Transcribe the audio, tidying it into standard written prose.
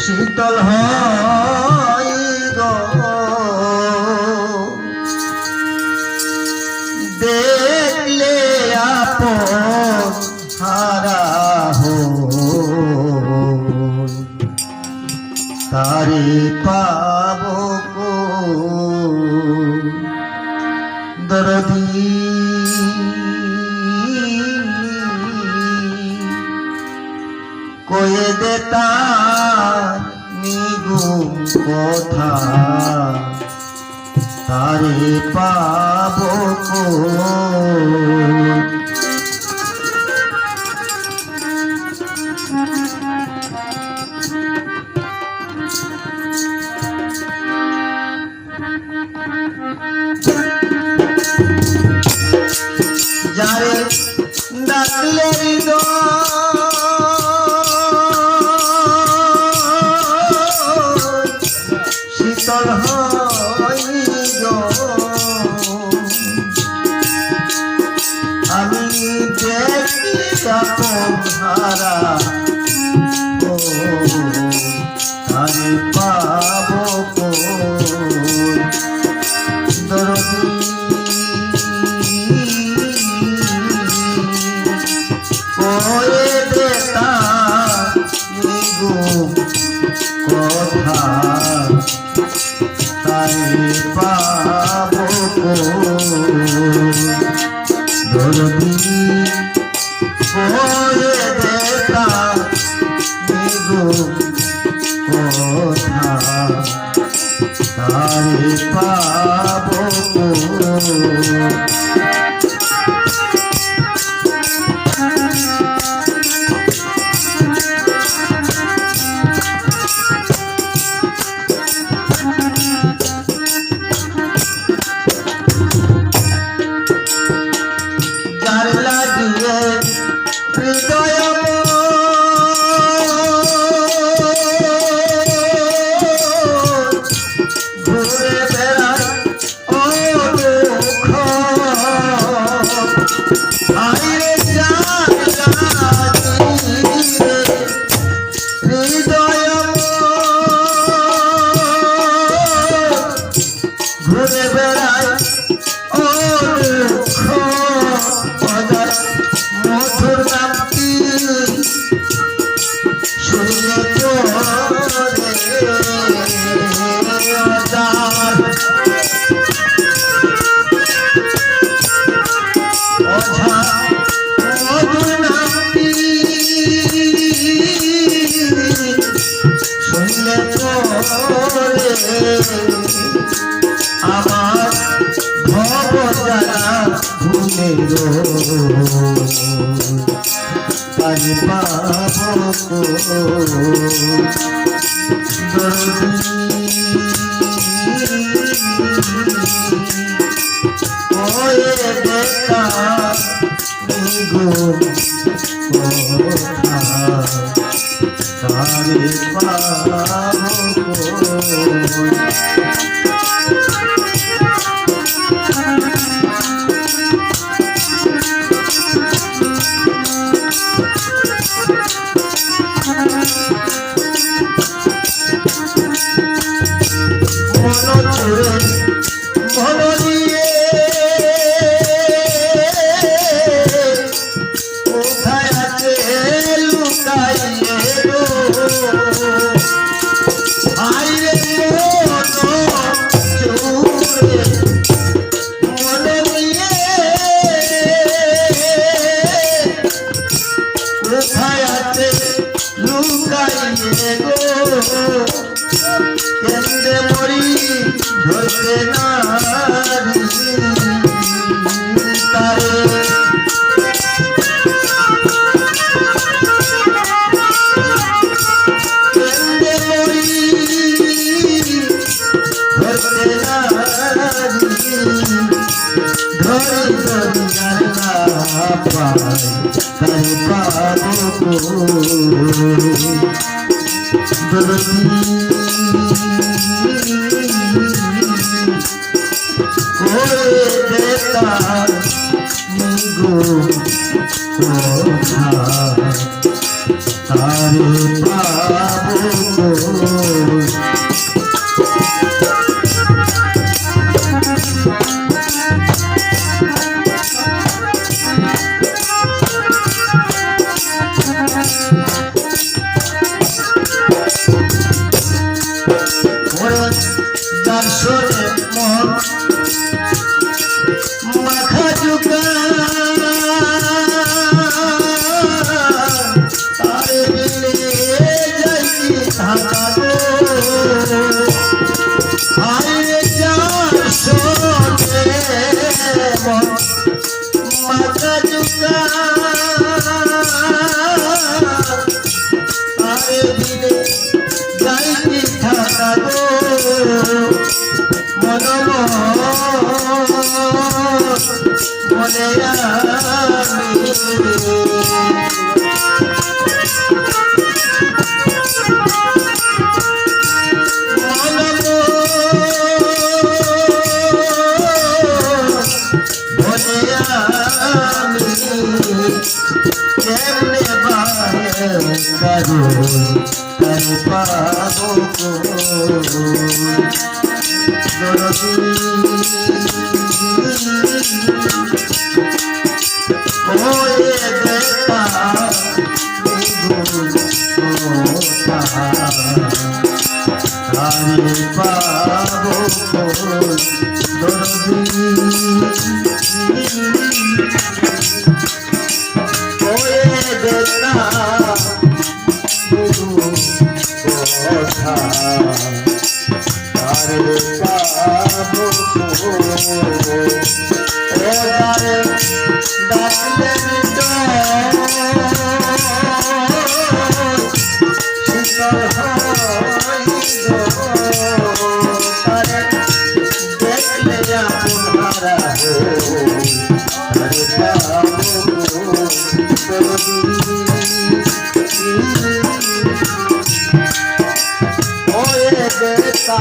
শীতল হয় গো দেখলে আপন হারা হো তারে পাবো গো দরদি কয়ে দেতা নিগুম কথা তারে পাবো গো যারে ডাকলে শীতল হয় গো আমি দেখি আপন হারা ও তারে পাবো গো দরদি কয়ে দেতা নিগুম কথা তাই পাবো গো দরদি কয়ে দেতা নিগুম কথা তাই পাবো গো ঘুরে বেড়ায় ও দুঃখ মধুর নামটি শুনলে অঝা মধুর নামটি শুনলে আমার ভব যারা ভুলে গো আজ পাবো কয়ে দেখা নিগুম কথা তারে পাবো কোথায় আছে লুকাইয়ে গো আইরে মনে নিয়ে কোথায় আছে লুকাইয়ে গো কেন্দ্রে মরি ধরতে না তারে কেন্দ্রে মরি ধরতে না ধরি ধরি জানা পাই তাই পাবো দরদি করে দেতা নিগুম কথা তারে পাবো আরে দিলে যাই কি থাকা গো মন মনে আমি তারে পাবো হয়ে দেখা তারে পাবো হয়ে দেখা তারে পাবো তারে ডাকলে শীতল তারে দেখলে আপনারা তারে পাবো হয়ে দেখা